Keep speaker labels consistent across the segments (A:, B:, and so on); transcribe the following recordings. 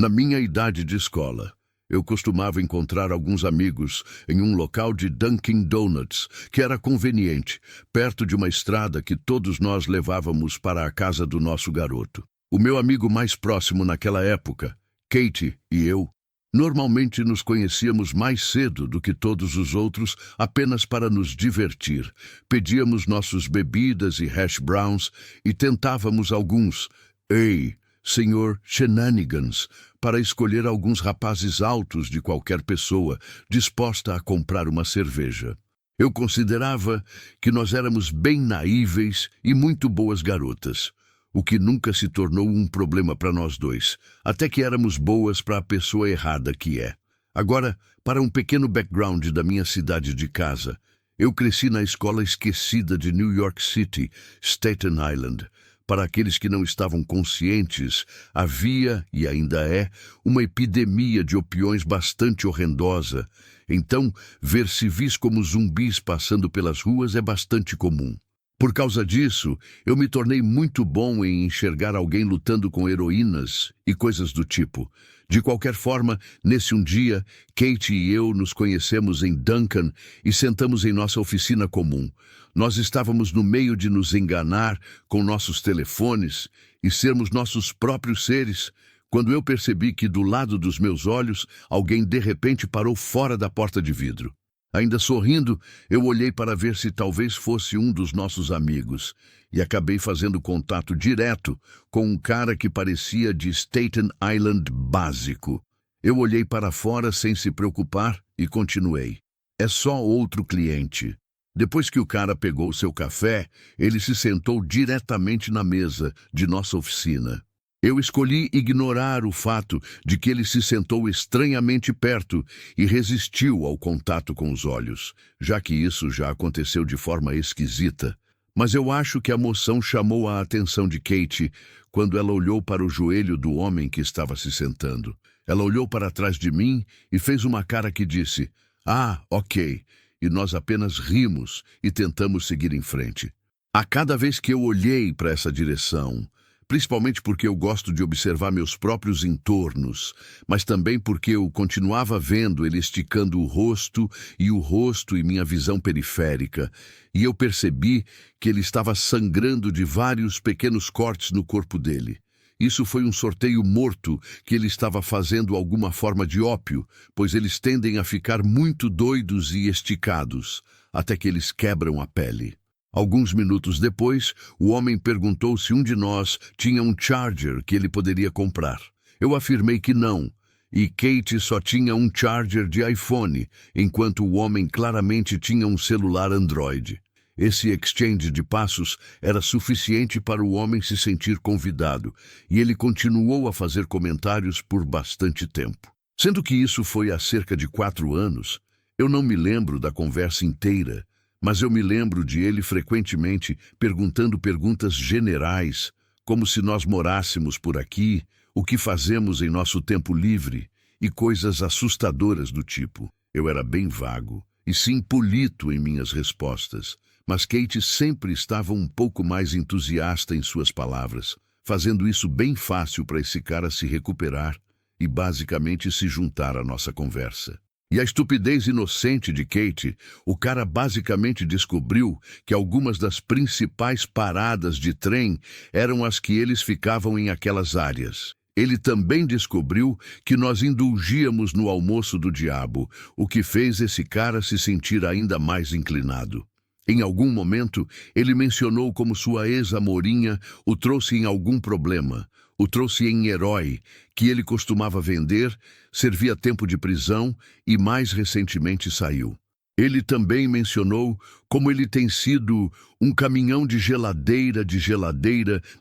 A: Na minha idade de escola, eu costumava encontrar alguns amigos em um local de Dunkin' Donuts, que era conveniente, perto de uma estrada que todos nós levávamos para a casa do nosso garoto. O meu amigo mais próximo naquela época, Katie e eu, normalmente nos conhecíamos mais cedo do que todos os outros apenas para nos divertir. Pedíamos nossas bebidas e hash browns e tentávamos alguns, Sr. Shenanigans, para escolher alguns rapazes altos de qualquer pessoa disposta a comprar uma cerveja. Eu considerava que nós éramos bem naíveis e muito boas garotas, o que nunca se tornou um problema para nós dois, até que éramos boas para a pessoa errada que é. Agora, para um pequeno background da minha cidade de casa, eu cresci na escola esquecida de New York City, Staten Island. Para aqueles que não estavam conscientes, havia, e ainda é, uma epidemia de opiões bastante horrendosa. Então, ver civis como zumbis passando pelas ruas é bastante comum. Por causa disso, eu me tornei muito bom em enxergar alguém lutando com heroínas e coisas do tipo. De qualquer forma, nesse um dia, Kate e eu nos conhecemos em Duncan e sentamos em nossa oficina comum. Nós estávamos no meio de nos enganar com nossos telefones e sermos nossos próprios seres, quando eu percebi que do lado dos meus olhos, alguém de repente parou fora da porta de vidro. Ainda sorrindo, eu olhei para ver se talvez fosse um dos nossos amigos e acabei fazendo contato direto com um cara que parecia de Staten Island básico. Eu olhei para fora sem se preocupar e continuei. É só outro cliente. Depois que o cara pegou seu café, ele se sentou diretamente na mesa de nossa oficina. Eu escolhi ignorar o fato de que ele se sentou estranhamente perto e resistiu ao contato com os olhos, já que isso já aconteceu de forma esquisita. Mas eu acho que a moção chamou a atenção de Kate quando ela olhou para o joelho do homem que estava se sentando. Ela olhou para trás de mim e fez uma cara que disse, ok, e nós apenas rimos e tentamos seguir em frente. A cada vez que eu olhei para essa direção, principalmente porque eu gosto de observar meus próprios entornos, mas também porque eu continuava vendo ele esticando o rosto e minha visão periférica, e eu percebi que ele estava sangrando de vários pequenos cortes no corpo dele. Isso foi um sorteio morto que ele estava fazendo alguma forma de ópio, pois eles tendem a ficar muito doidos e esticados, até que eles quebram a pele. Alguns minutos depois, o homem perguntou se um de nós tinha um charger que ele poderia comprar. Eu afirmei que não, e Kate só tinha um charger de iPhone, enquanto o homem claramente tinha um celular Android. Esse exchange de passos era suficiente para o homem se sentir convidado, e ele continuou a fazer comentários por bastante tempo. Sendo que isso foi há cerca de 4 anos, eu não me lembro da conversa inteira, mas eu me lembro de ele frequentemente perguntando perguntas generais, como se nós morássemos por aqui, o que fazemos em nosso tempo livre, e coisas assustadoras do tipo. Eu era bem vago, e sim polito em minhas respostas, mas Kate sempre estava um pouco mais entusiasta em suas palavras, fazendo isso bem fácil para esse cara se recuperar e basicamente se juntar à nossa conversa. E a estupidez inocente de Kate, o cara basicamente descobriu que algumas das principais paradas de trem eram as que eles ficavam em aquelas áreas. Ele também descobriu que nós indulgíamos no almoço do diabo, o que fez esse cara se sentir ainda mais inclinado. Em algum momento, ele mencionou como sua ex-amorinha o trouxe em algum problema, o trouxe em herói, que ele costumava vender, servia tempo de prisão e mais recentemente saiu. Ele também mencionou como ele tem sido um caminhão de geladeira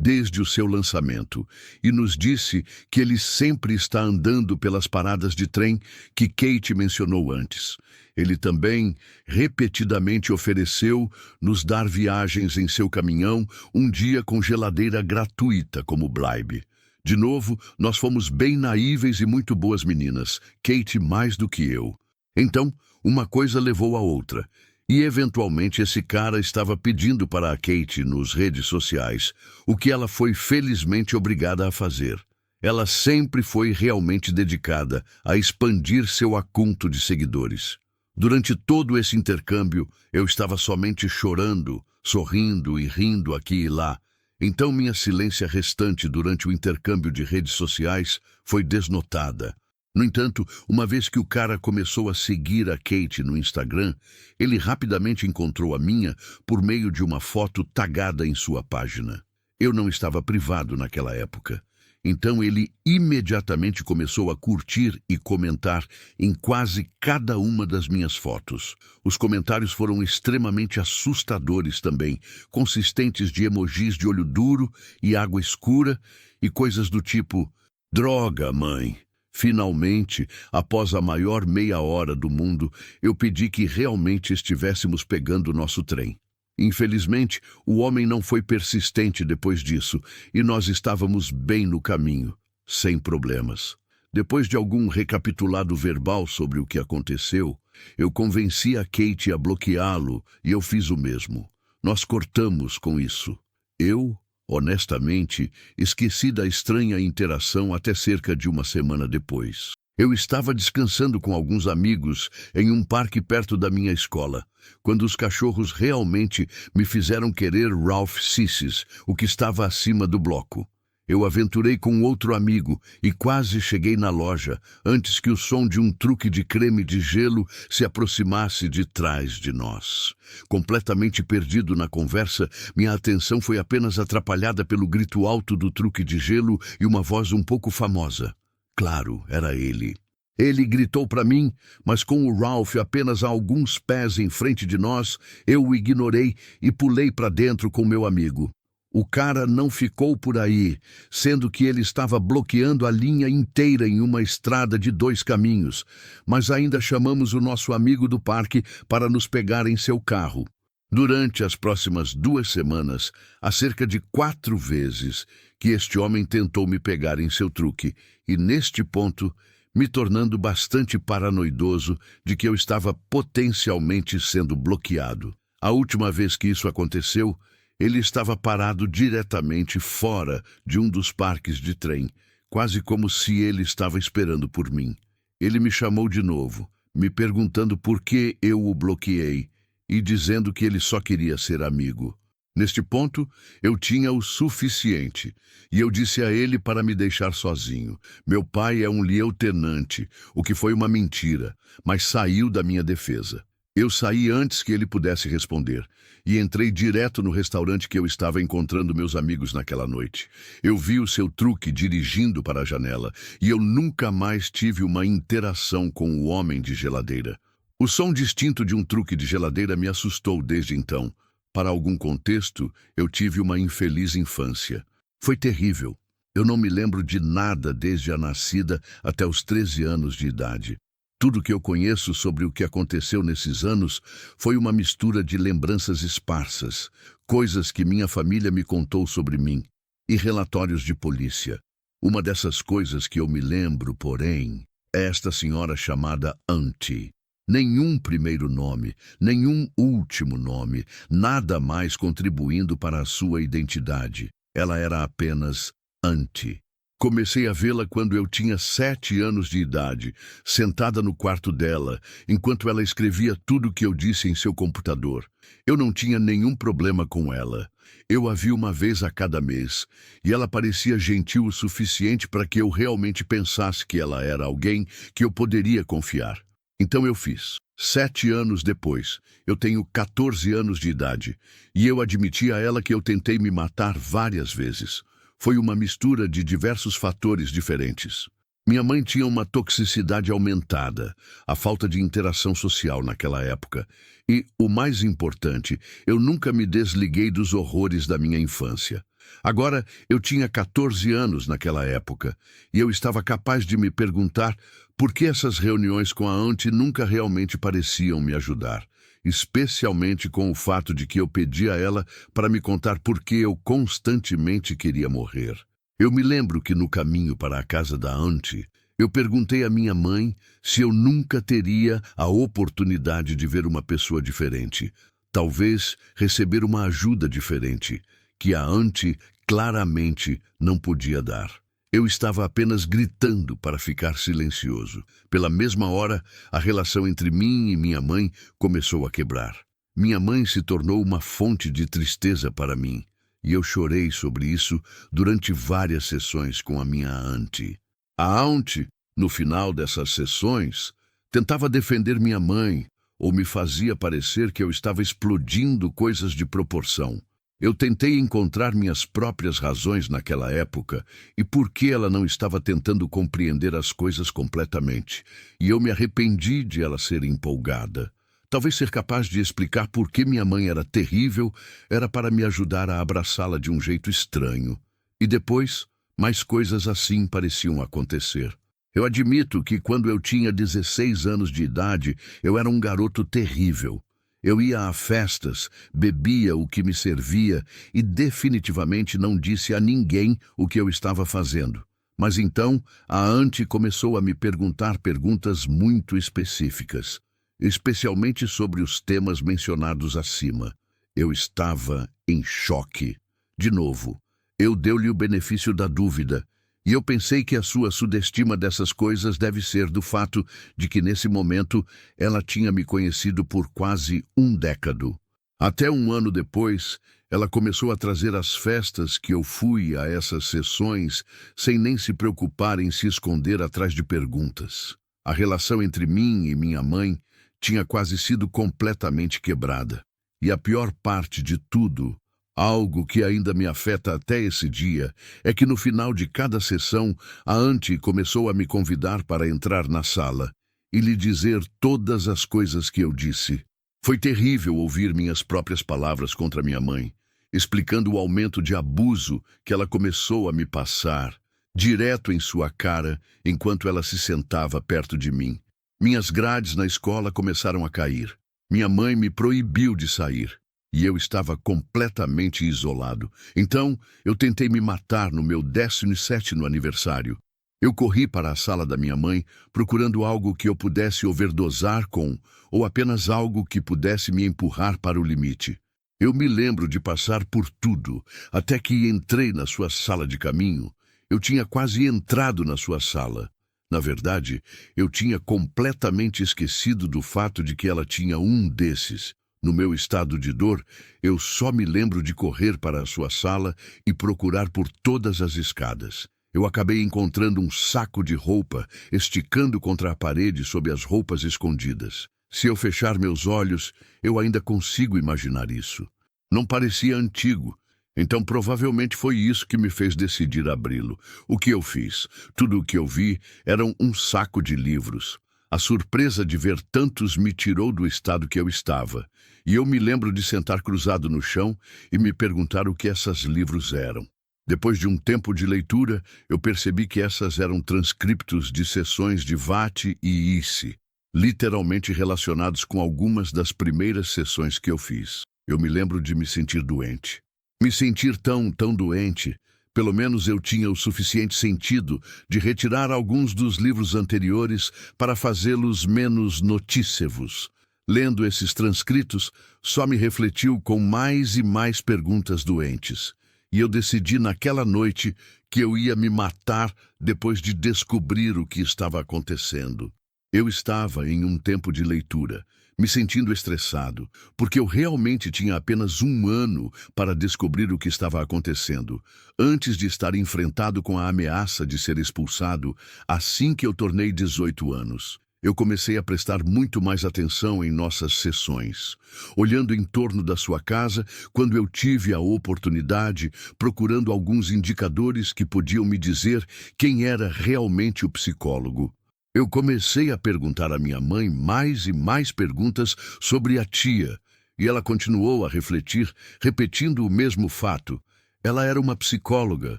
A: desde o seu lançamento, e nos disse que ele sempre está andando pelas paradas de trem que Kate mencionou antes. Ele também repetidamente ofereceu nos dar viagens em seu caminhão um dia com geladeira gratuita como bribe. De novo, nós fomos bem naíveis e muito boas meninas, Kate mais do que eu. Então, uma coisa levou a outra, e eventualmente esse cara estava pedindo para a Kate nos redes sociais, o que ela foi felizmente obrigada a fazer. Ela sempre foi realmente dedicada a expandir seu acúmulo de seguidores. Durante todo esse intercâmbio, eu estava somente chorando, sorrindo e rindo aqui e lá. Então minha silência restante durante o intercâmbio de redes sociais foi desnotada. No entanto, uma vez que o cara começou a seguir a Kate no Instagram, ele rapidamente encontrou a minha por meio de uma foto tagada em sua página. Eu não estava privado naquela época. Então ele imediatamente começou a curtir e comentar em quase cada uma das minhas fotos. Os comentários foram extremamente assustadores também, consistentes de emojis de olho duro e água escura e coisas do tipo: "Droga, mãe." Finalmente, após a maior meia hora do mundo, eu pedi que realmente estivéssemos pegando nosso trem. Infelizmente, o homem não foi persistente depois disso, e nós estávamos bem no caminho, sem problemas. Depois de algum recapitulado verbal sobre o que aconteceu, eu convenci a Kate a bloqueá-lo e eu fiz o mesmo. Nós cortamos com isso. Eu, honestamente, esqueci da estranha interação até cerca de uma semana depois. Eu estava descansando com alguns amigos em um parque perto da minha escola, quando os cachorros realmente me fizeram querer Ralph Sissis, o que estava acima do bloco. Eu aventurei com outro amigo e quase cheguei na loja antes que o som de um truque de creme de gelo se aproximasse de trás de nós. Completamente perdido na conversa, minha atenção foi apenas atrapalhada pelo grito alto do truque de gelo e uma voz um pouco famosa. Claro, era ele. Ele gritou para mim, mas com o Ralph apenas a alguns pés em frente de nós, eu o ignorei e pulei para dentro com meu amigo. O cara não ficou por aí, sendo que ele estava bloqueando a linha inteira em uma estrada de 2 caminhos, mas ainda chamamos o nosso amigo do parque para nos pegar em seu carro. Durante as próximas 2 semanas, há cerca de 4 vezes que este homem tentou me pegar em seu truque, e neste ponto, me tornando bastante paranoidoso de que eu estava potencialmente sendo bloqueado. A última vez que isso aconteceu, ele estava parado diretamente fora de um dos parques de trem, quase como se ele estava esperando por mim. Ele me chamou de novo, me perguntando por que eu o bloqueei e dizendo que ele só queria ser amigo. Neste ponto, eu tinha o suficiente, e eu disse a ele para me deixar sozinho. Meu pai é um lieutenante, o que foi uma mentira, mas saiu da minha defesa. Eu saí antes que ele pudesse responder, e entrei direto no restaurante que eu estava encontrando meus amigos naquela noite. Eu vi o seu truque dirigindo para a janela, e eu nunca mais tive uma interação com o homem de geladeira. O som distinto de um truque de geladeira me assustou desde então. Para algum contexto, eu tive uma infeliz infância. Foi terrível. Eu não me lembro de nada desde a nascida até os 13 anos de idade. Tudo que eu conheço sobre o que aconteceu nesses anos foi uma mistura de lembranças esparsas, coisas que minha família me contou sobre mim, e relatórios de polícia. Uma dessas coisas que eu me lembro, porém, é esta senhora chamada Auntie. Nenhum primeiro nome, nenhum último nome, nada mais contribuindo para a sua identidade. Ela era apenas Auntie. Comecei a vê-la quando eu tinha 7 anos de idade, sentada no quarto dela, enquanto ela escrevia tudo o que eu disse em seu computador. Eu não tinha nenhum problema com ela. Eu a vi uma vez a cada mês, e ela parecia gentil o suficiente para que eu realmente pensasse que ela era alguém que eu poderia confiar. Então eu fiz. 7 anos depois, eu tenho 14 anos de idade, e eu admiti a ela que eu tentei me matar várias vezes. Foi uma mistura de diversos fatores diferentes. Minha mãe tinha uma toxicidade aumentada, a falta de interação social naquela época. E, o mais importante, eu nunca me desliguei dos horrores da minha infância. Agora, eu tinha 14 anos naquela época, e eu estava capaz de me perguntar por que essas reuniões com a Auntie nunca realmente pareciam me ajudar, especialmente com o fato de que eu pedi a ela para me contar por que eu constantemente queria morrer. Eu me lembro que no caminho para a casa da Auntie, eu perguntei à minha mãe se eu nunca teria a oportunidade de ver uma pessoa diferente, talvez receber uma ajuda diferente, que a Auntie claramente não podia dar. Eu estava apenas gritando para ficar silencioso. Pela mesma hora, a relação entre mim e minha mãe começou a quebrar. Minha mãe se tornou uma fonte de tristeza para mim, e eu chorei sobre isso durante várias sessões com a minha auntie. A auntie, no final dessas sessões, tentava defender minha mãe ou me fazia parecer que eu estava explodindo coisas de proporção. Eu tentei encontrar minhas próprias razões naquela época e por que ela não estava tentando compreender as coisas completamente, e eu me arrependi de ela ser empolgada. Talvez ser capaz de explicar por que minha mãe era terrível era para me ajudar a abraçá-la de um jeito estranho. E depois, mais coisas assim pareciam acontecer. Eu admito que quando eu tinha 16 anos de idade, eu era um garoto terrível. Eu ia a festas, bebia o que me servia e definitivamente não disse a ninguém o que eu estava fazendo. Mas então, a auntie começou a me perguntar perguntas muito específicas, especialmente sobre os temas mencionados acima. Eu estava em choque. De novo, eu dei-lhe o benefício da dúvida, e eu pensei que a sua sudestima dessas coisas deve ser do fato de que, nesse momento, ela tinha me conhecido por quase um décado. Até um ano depois, ela começou a trazer às festas que eu fui a essas sessões sem nem se preocupar em se esconder atrás de perguntas. A relação entre mim e minha mãe tinha quase sido completamente quebrada. E a pior parte de tudo, algo que ainda me afeta até esse dia, é que no final de cada sessão, a auntie começou a me convidar para entrar na sala e lhe dizer todas as coisas que eu disse. Foi terrível ouvir minhas próprias palavras contra minha mãe, explicando o aumento de abuso que ela começou a me passar, direto em sua cara, enquanto ela se sentava perto de mim. Minhas grades na escola começaram a cair. Minha mãe me proibiu de sair. E eu estava completamente isolado. Então, eu tentei me matar no meu 17º aniversário. Eu corri para a sala da minha mãe, procurando algo que eu pudesse overdosar com, ou apenas algo que pudesse me empurrar para o limite. Eu me lembro de passar por tudo, até que entrei na sua sala de caminho. Eu tinha quase entrado na sua sala. Na verdade, eu tinha completamente esquecido do fato de que ela tinha um desses. No meu estado de dor, eu só me lembro de correr para a sua sala e procurar por todas as escadas. Eu acabei encontrando um saco de roupa, esticando contra a parede sob as roupas escondidas. Se eu fechar meus olhos, eu ainda consigo imaginar isso. Não parecia antigo, então provavelmente foi isso que me fez decidir abri-lo. O que eu fiz? Tudo o que eu vi era um saco de livros. A surpresa de ver tantos me tirou do estado que eu estava. E eu me lembro de sentar cruzado no chão e me perguntar o que esses livros eram. Depois de um tempo de leitura, eu percebi que essas eram transcriptos de sessões de VAT e ICE, literalmente relacionados com algumas das primeiras sessões que eu fiz. Eu me lembro de me sentir doente. Me sentir tão doente. Pelo menos eu tinha o suficiente sentido de retirar alguns dos livros anteriores para fazê-los menos notícevos. Lendo esses transcritos, só me refletiu com mais e mais perguntas doentes. E eu decidi naquela noite que eu ia me matar depois de descobrir o que estava acontecendo. Eu estava em um tempo de leitura, me sentindo estressado, porque eu realmente tinha apenas um ano para descobrir o que estava acontecendo, antes de estar enfrentado com a ameaça de ser expulsado assim que eu tornei 18 anos. Eu comecei a prestar muito mais atenção em nossas sessões, olhando em torno da sua casa quando eu tive a oportunidade, procurando alguns indicadores que podiam me dizer quem era realmente o psicólogo. Eu comecei a perguntar à minha mãe mais e mais perguntas sobre a tia, e ela continuou a refletir, repetindo o mesmo fato. Ela era uma psicóloga.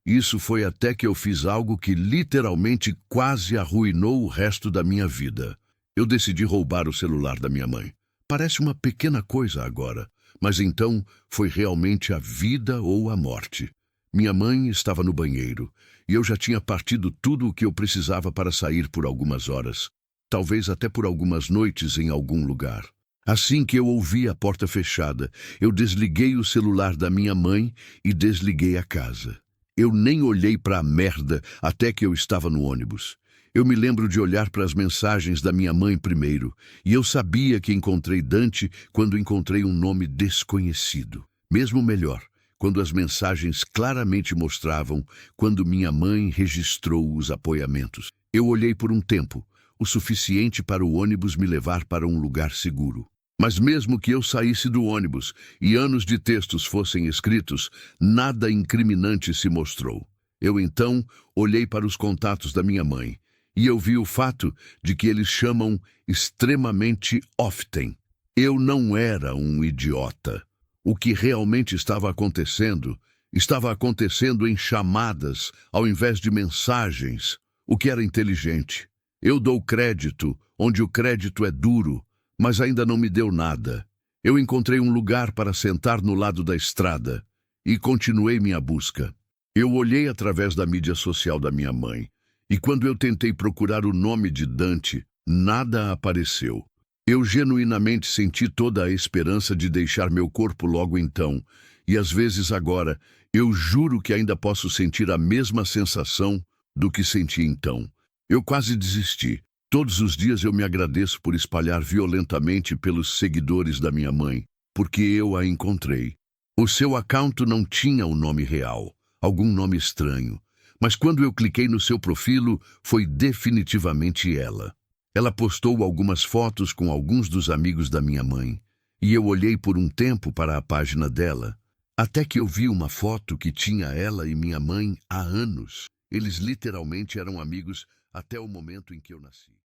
A: Isso foi até que eu fiz algo que literalmente quase arruinou o resto da minha vida. Eu decidi roubar o celular da minha mãe. Parece uma pequena coisa agora, mas então foi realmente a vida ou a morte. Minha mãe estava no banheiro, e eu já tinha partido tudo o que eu precisava para sair por algumas horas, talvez até por algumas noites em algum lugar. Assim que eu ouvi a porta fechada, eu desliguei o celular da minha mãe e desliguei a casa. Eu nem olhei para a merda até que eu estava no ônibus. Eu me lembro de olhar para as mensagens da minha mãe primeiro, e eu sabia que encontrei Dante quando encontrei um nome desconhecido. Mesmo melhor, quando as mensagens claramente mostravam quando minha mãe registrou os apoiamentos. Eu olhei por um tempo, o suficiente para o ônibus me levar para um lugar seguro. Mas mesmo que eu saísse do ônibus e anos de textos fossem escritos, nada incriminante se mostrou. Eu então olhei para os contatos da minha mãe e eu vi o fato de que eles chamam extremamente often. Eu não era um idiota. O que realmente estava acontecendo em chamadas ao invés de mensagens, o que era inteligente. Eu dou crédito onde o crédito é duro, mas ainda não me deu nada. Eu encontrei um lugar para sentar no lado da estrada e continuei minha busca. Eu olhei através da mídia social da minha mãe e quando eu tentei procurar o nome de Dante, nada apareceu. Eu genuinamente senti toda a esperança de deixar meu corpo logo então, e às vezes agora, eu juro que ainda posso sentir a mesma sensação do que senti então. Eu quase desisti. Todos os dias eu me agradeço por espalhar violentamente pelos seguidores da minha mãe, porque eu a encontrei. O seu account não tinha o nome real, algum nome estranho, mas quando eu cliquei no seu profilo, foi definitivamente ela. Ela postou algumas fotos com alguns dos amigos da minha mãe, e eu olhei por um tempo para a página dela, até que eu vi uma foto que tinha ela e minha mãe há anos. Eles literalmente eram amigos até o momento em que eu nasci.